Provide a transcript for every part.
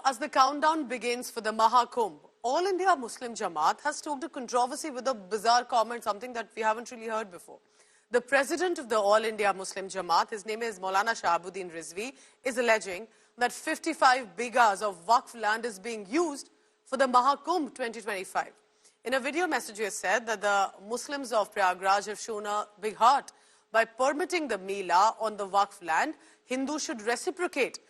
As the countdown begins for the Mahakumbh, All India Muslim Jamaat has stoked a controversy with a bizarre comment, something that we haven't really heard before. The president of the All India Muslim Jamaat, his name is Maulana Shahabuddin Rizvi, is alleging that 55 bighas of Waqf land is being used for the Mahakumbh 2025. In a video message, he has said that the Muslims of Prayagraj have shown a big heart. By permitting the Mela on the Waqf land, Hindus should reciprocate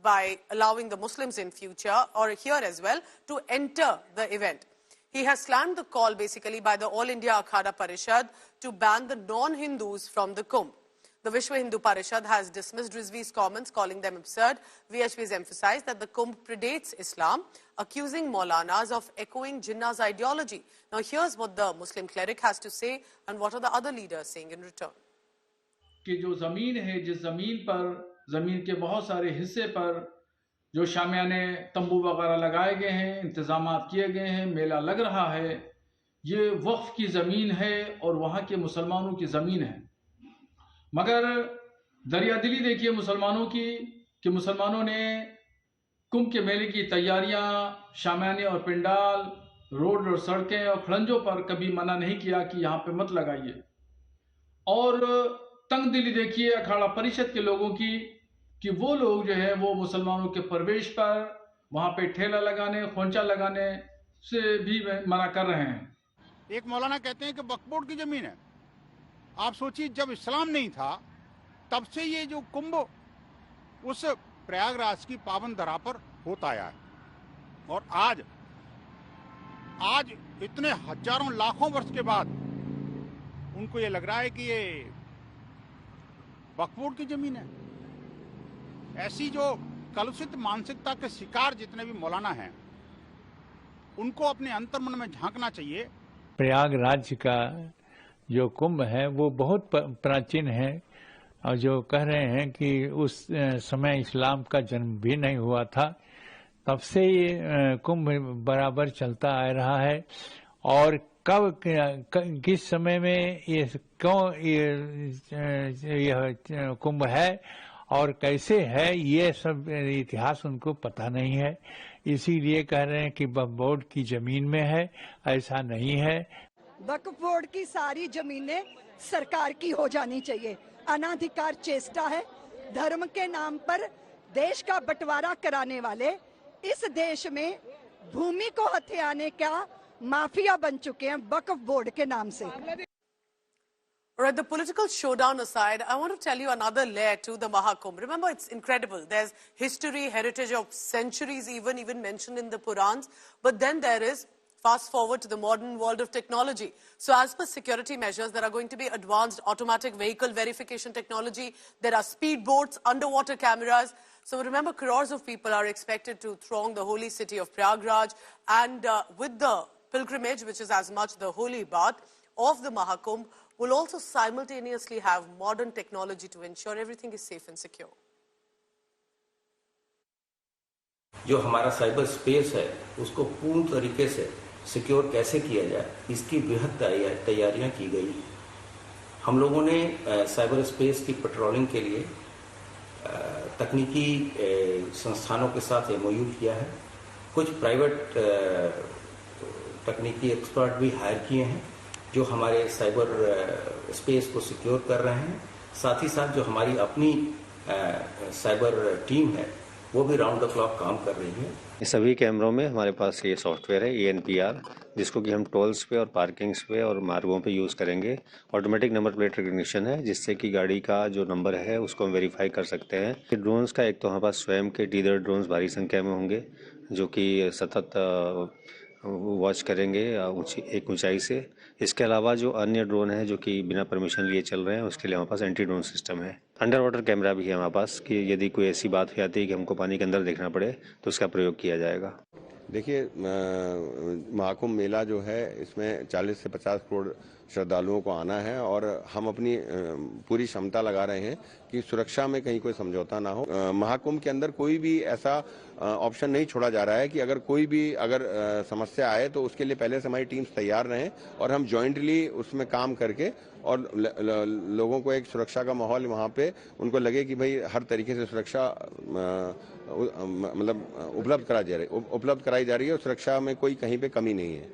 by allowing the Muslims in future, or here as well, to enter the event. He has slammed the call basically by the All India Akhada Parishad to ban the non-Hindus from the Kumbh. The Vishwa Hindu Parishad has dismissed Rizvi's comments, calling them absurd. VHP has emphasized that the Kumbh predates Islam, accusing Maulanas of echoing Jinnah's ideology. Now here's what the Muslim cleric has to say and what are the other leaders saying in return. कि जो ज़मीन है, जिस ज़मीन पर ज़मीन के बहुत सारे हिस्से पर जो शामियाने तंबू वगैरह लगाए गए हैं, इंतज़ामात किए गए हैं, मेला लग रहा है, ये वक्फ की ज़मीन है और वहाँ के मुसलमानों की ज़मीन है। मगर दरियादिली देखिए मुसलमानों की कि मुसलमानों ने कुंभ के मेले की तैयारियां, शामियाने और पंडाल, रोड और सड़कें और खड़ंजों पर कभी मना नहीं किया कि यहाँ पे मत लगाइए। और तंगदिली देखिए अखाड़ा परिषद के लोगों की कि वो लोग जो है वो मुसलमानों के प्रवेश पर वहाँ पे ठेला लगाने, खोंचा लगाने से भी मना कर रहे हैं। एक मौलाना कहते हैं कि वक्फ बोर्ड की जमीन है। आप सोचिए, जब इस्लाम नहीं था तब से ये जो कुंभ उस प्रयागराज की पावन धरा पर होता आया है और आज इतने हजारों लाखों वर्ष के बाद उनको ये लग रहा है कि ये वक्फ बोर्ड की जमीन है। ऐसी जो कलुषित मानसिकता के शिकार जितने भी मौलाना हैं उनको अपने अंतर्मन में झांकना चाहिए। प्रयागराज का जो कुंभ है वो बहुत प्राचीन है और जो कह रहे हैं कि उस समय इस्लाम का जन्म भी नहीं हुआ था, तब से ये कुंभ बराबर चलता आ रहा है। और कब किस समय में ये क्यों यह कुंभ है और कैसे है, ये सब इतिहास उनको पता नहीं है, इसीलिए कह रहे हैं कि वक्फ बोर्ड की जमीन में है। ऐसा नहीं है। वक्फ बोर्ड की सारी जमीनें सरकार की हो जानी चाहिए। अनाधिकार चेष्टा है। धर्म के नाम पर देश का बंटवारा कराने वाले इस देश में भूमि को हथियाने का माफिया बन चुके हैं वक्फ बोर्ड के नाम से। All right, the political showdown aside, I want to tell you another layer to the Mahakumbh. Remember, it's incredible. There's history, heritage of centuries even mentioned in the Purans. But then there is, fast forward to the modern world of technology. So as per security measures, there are going to be advanced automatic vehicle verification technology. There are speed boats, underwater cameras. So remember, crores of people are expected to throng the holy city of Prayagraj. And with the pilgrimage, which is as much the holy bath of the Mahakumbh, will also simultaneously have modern technology to ensure everything is safe and secure. जो हमारा cyber space है उसको पूर्ण तरीके से secure कैसे किया जाए, इसकी बेहद तैयारियां की गई। हम लोगों ने साइबर स्पेस की पेट्रोलिंग के लिए तकनीकी संस्थानों के साथ MOU किया है। कुछ प्राइवेट तकनीकी एक्सपर्ट भी हायर किए हैं जो हमारे साइबर स्पेस को सिक्योर कर रहे हैं। साथ ही साथ जो हमारी अपनी साइबर टीम है वो भी राउंड द क्लॉक काम कर रही है। सभी कैमरों में हमारे पास ये सॉफ्टवेयर है ANPR, जिसको कि हम टोल्स पे और पार्किंग्स पे और मार्गों पे यूज़ करेंगे। ऑटोमेटिक नंबर प्लेट रिकग्निशन है, जिससे कि गाड़ी का जो नंबर है उसको हम वेरीफाई कर सकते हैं। ड्रोन्स का एक तो हमारे पास स्वयं के टीजर ड्रोन्स भारी संख्या में होंगे जो कि सतत वॉच करेंगे एक ऊंचाई से। इसके अलावा जो अन्य ड्रोन हैं जो कि बिना परमिशन लिए चल रहे हैं, उसके लिए हमारे पास एंटी ड्रोन सिस्टम है। अंडर वाटर कैमरा भी है हमारे पास कि यदि कोई ऐसी बात हो जाती है कि हमको पानी के अंदर देखना पड़े तो उसका प्रयोग किया जाएगा। देखिए, महाकुंभ मेला जो है इसमें 40 से 50 करोड़ श्रद्धालुओं को आना है और हम अपनी पूरी क्षमता लगा रहे हैं कि सुरक्षा में कहीं कोई समझौता ना हो। महाकुंभ के अंदर कोई भी ऐसा ऑप्शन नहीं छोड़ा जा रहा है कि अगर कोई भी समस्या आए तो उसके लिए पहले से हमारी टीम्स तैयार रहें और हम जॉइंटली उसमें काम करके और लोगों को एक सुरक्षा का माहौल वहाँ पे उनको लगे कि भाई हर तरीके से सुरक्षा मतलब उपलब्ध कराई जा रही है और सुरक्षा में कोई कहीं पे कमी नहीं है।